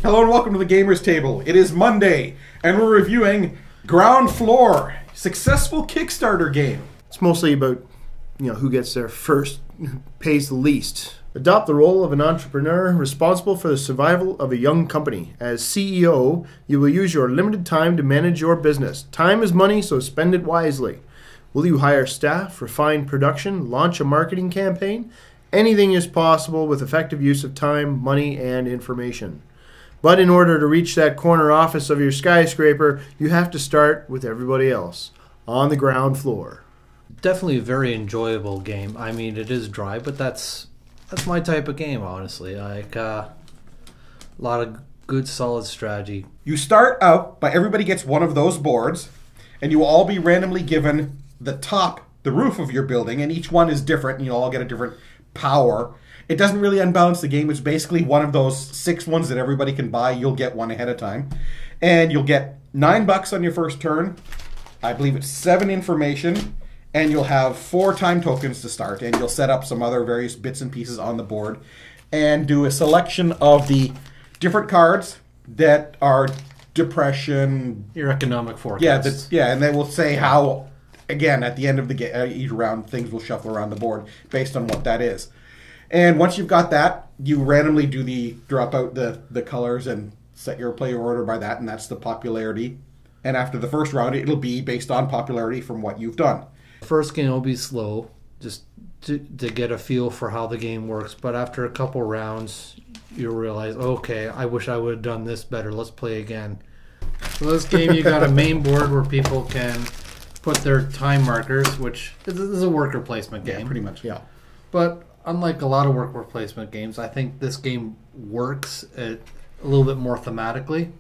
Hello and welcome to the Gamers Table. It is Monday, and we're reviewing Ground Floor, successful Kickstarter game. It's mostly about, who gets there first, who pays the least. Adopt the role of an entrepreneur responsible for the survival of a young company. As CEO, you will use your limited time to manage your business. Time is money, so spend it wisely. Will you hire staff, refine production, launch a marketing campaign? Anything is possible with effective use of time, money, and information. But in order to reach that corner office of your skyscraper, you have to start with everybody else, on the ground floor. Definitely a very enjoyable game. I mean, it is dry, but that's my type of game, honestly. Like, a lot of good, solid strategy. You start out by everybody gets one of those boards, and you will all be randomly given the roof of your building, and each one is different, and you'll all get a different power. It doesn't really unbalance the game. It's basically one of those 6 ones that everybody can buy. You'll get one ahead of time. And you'll get $9 on your first turn. I believe it's 7 information. And you'll have 4 time tokens to start. And you'll set up some other various bits and pieces on the board. And do a selection of the cards that are depression. Your economic forecast. Yeah, and they will say how, again, at the end of each round, things will shuffle around the board based on what that is. And once you've got that, you randomly drop out the colors and set your player order by that, and that's the popularity. And after the first round, it'll be based on popularity from what you've done. First game will be slow, just to get a feel for how the game works. But after a couple rounds, you'll realize, okay, I wish I would have done this better. Let's play again. So this game, you got a main board where people can put their time markers, which is a worker placement game. Yeah, pretty much, yeah. But unlike a lot of worker placement games, I think this game works a little bit more thematically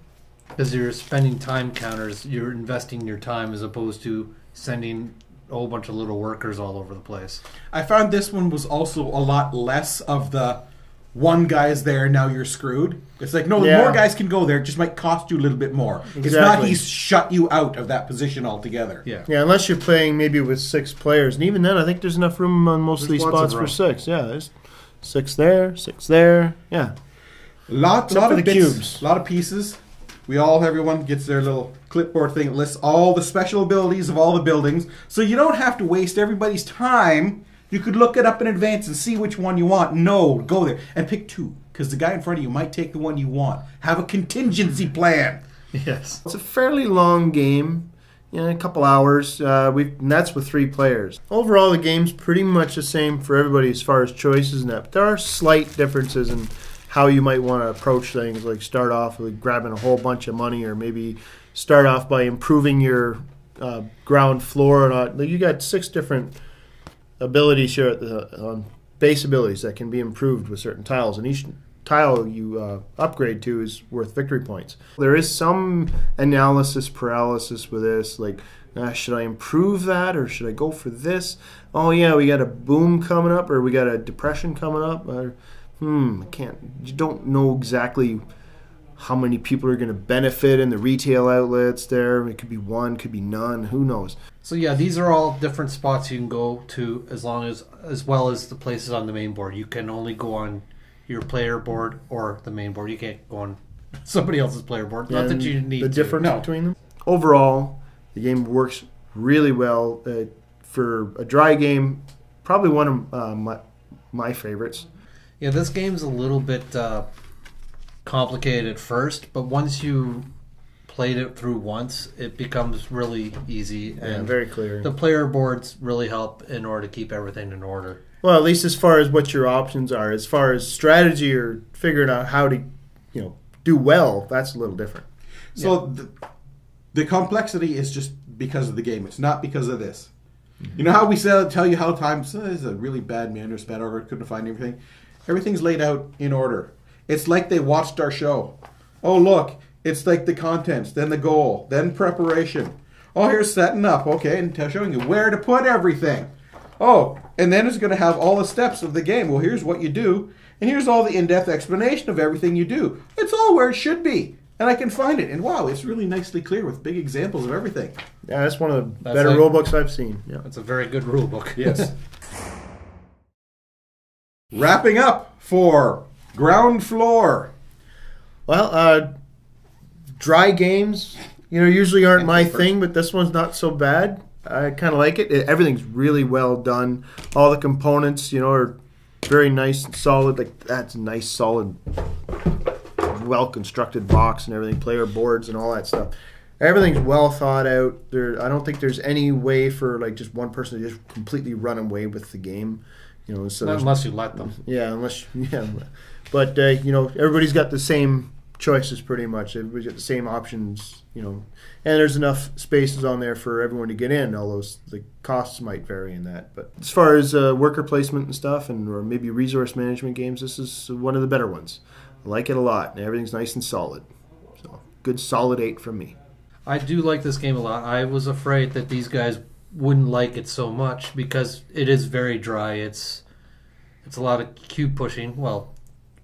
because you're spending time counters. You're investing your time as opposed to sending a whole bunch of little workers all over the place. I found this one was also a lot less of the one guy's there, now you're screwed. It's like, no, more guys can go there. It just might cost you a little bit more. Exactly. It's not he's shut you out of that position altogether. Yeah, unless you're playing maybe with 6 players. And even then, I think there's enough room on most of these spots for 6. Yeah, there's 6 there, 6 there. Yeah. Lot of bits, a lot of pieces. Everyone gets their little clipboard thing that lists all the special abilities of all the buildings. So you don't have to waste everybody's time. You could look it up in advance and see which one you want. No, go there and pick 2, because the guy in front of you might take the one you want. Have a contingency plan. Yes. It's a fairly long game, a couple hours. And that's with 3 players. Overall, the game's pretty much the same for everybody as far as choices and that. But there are slight differences in how you might want to approach things, like start off with grabbing a whole bunch of money, or maybe start off by improving your ground floor. You got 6 different abilities here on base abilities that can be improved with certain tiles, and each tile you upgrade to is worth victory points. There is some analysis paralysis with this, like should I improve that or should I go for this? Oh yeah, we got a boom coming up, or we got a depression coming up, or you don't know exactly how many people are going to benefit in the retail outlets there. It could be 1, could be none, who knows. So yeah, these are all different spots you can go to as well as the places on the main board. You can only go on your player board or the main board. You can't go on somebody else's player board. Not that you need the difference between them. Overall, the game works really well. For a dry game, probably one of my favorites. Yeah, this game's a little bit complicated at first, but once you played it through once, it becomes really easy. And very clear. The player boards really help in order to keep everything in order. Well, at least as far as what your options are. As far as strategy or figuring out how to do well, that's a little different. So the complexity is just because of the game. It's not because of this. You know how we tell you how times is a really bad manners, bad order, couldn't find everything. Everything's laid out in order. It's like they watched our show. Oh, look, it's like the contents, then the goal, then preparation. Oh, here's setting up, okay, and showing you where to put everything. Oh, and then it's going to have all the steps of the game. Well, here's what you do, and here's all the in-depth explanation of everything you do. It's all where it should be, and I can find it. And wow, it's really nicely clear with big examples of everything. Yeah, that's one of the better rulebooks I've seen. Yeah, it's a very good rulebook. Yes. Wrapping up for Ground Floor. Well, dry games, usually aren't my Paper. thing, but this one's not so bad. I kind of like it. Everything's really well done. All the components, are very nice and solid. Like, that's a nice, solid, well-constructed box and everything, player boards and all that stuff. Everything's well thought out. I don't think there's any way for like just one person to just completely run away with the game. So Unless you let them. Yeah, but everybody's got the same choices pretty much. Everybody's got the same options, and there's enough spaces on there for everyone to get in. Although the costs might vary in that. But as far as worker placement and stuff, or maybe resource management games, this is one of the better ones. I like it a lot, and everything's nice and solid. So good solid 8 from me. I do like this game a lot. I was afraid that these guys wouldn't like it so much because it is very dry. It's a lot of cube pushing. Well,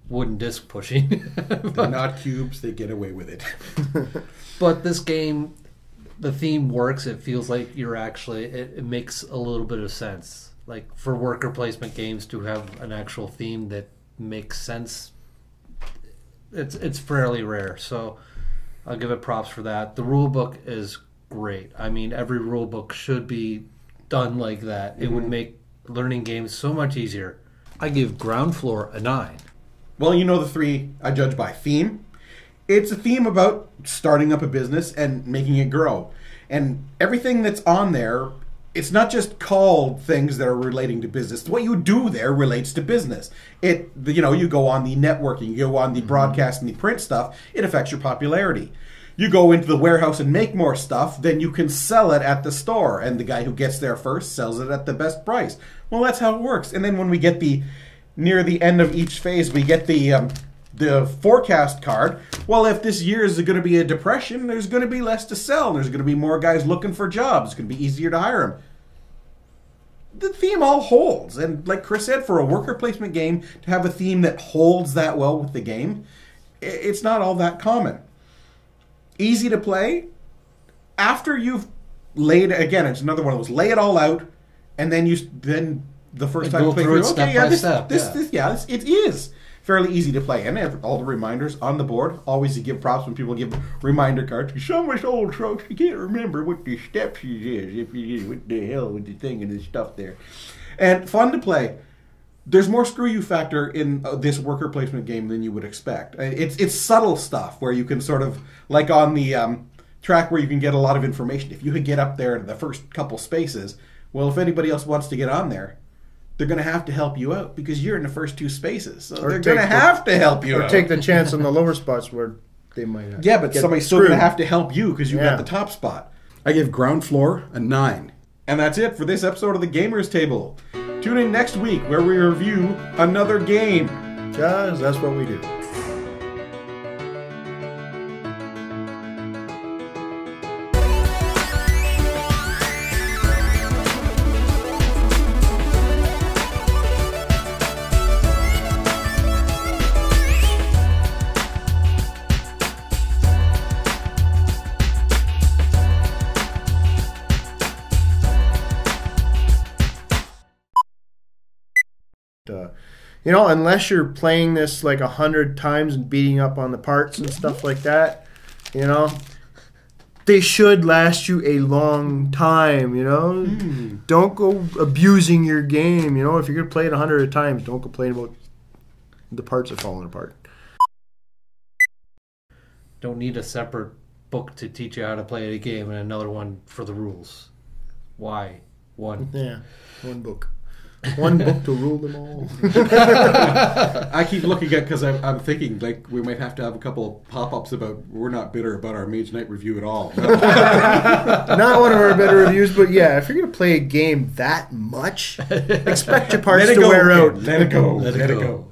wooden disc pushing. They're not cubes. They get away with it. But this game, the theme works. It feels like you're actually... It makes a little bit of sense. Like, for worker placement games to have an actual theme that makes sense, it's fairly rare. So I'll give it props for that. The rulebook is great. I mean, every rulebook should be done like that. It would make learning games so much easier. I give Ground Floor a 9. Well, the 3 I judge by theme. It's a theme about starting up a business and making it grow. And everything that's on there, it's not just called things that are relating to business. What you do there relates to business. You go on the networking, you go on the broadcast and the print stuff, it affects your popularity. You go into the warehouse and make more stuff, then you can sell it at the store. And the guy who gets there first sells it at the best price. Well, that's how it works. And then when we get near the end of each phase, we get the forecast card. Well, if this year is going to be a depression, there's going to be less to sell. There's going to be more guys looking for jobs. It's going to be easier to hire them. The theme all holds. And like Chris said, for a worker placement game, to have a theme that holds that well with the game, it's not all that common. Easy to play. After you've laid, again, it's another one of those, lay it all out, and then the first time you play through, it is fairly easy to play. And all the reminders on the board. Always you give props when people give reminder cards. Some of us old trucks, you can't remember what the steps is. What the hell with the thing and the stuff there. And fun to play. There's more screw you factor in this worker placement game than you would expect. It's subtle stuff where you can sort of, like on the track where you can get a lot of information. If you could get up there to the first couple spaces, well, if anybody else wants to get on there, they're going to have to help you out because you're in the first 2 spaces. So they're going to have to help you out. Or take the chance on the lower spots where they might not. Yeah, but somebody's still going to have to help you because you got the top spot. I give Ground Floor a 9. And that's it for this episode of the Gamers Table. Tune in next week where we review another game. Guys, that's what we do. Unless you're playing this like 100 times and beating up on the parts and stuff like that, they should last you a long time, Don't go abusing your game, If you're going to play it 100 times, don't complain about the parts are falling apart. Don't need a separate book to teach you how to play a game and another one for the rules. Why? One. Yeah, one book. One book to rule them all. I keep looking at because I'm thinking like we might have to have a couple of pop-ups about we're not bitter about our Mage Knight review at all. Not one of our better reviews, but yeah, if you're going to play a game that much, expect your parts to wear out. Let it go. Let it go.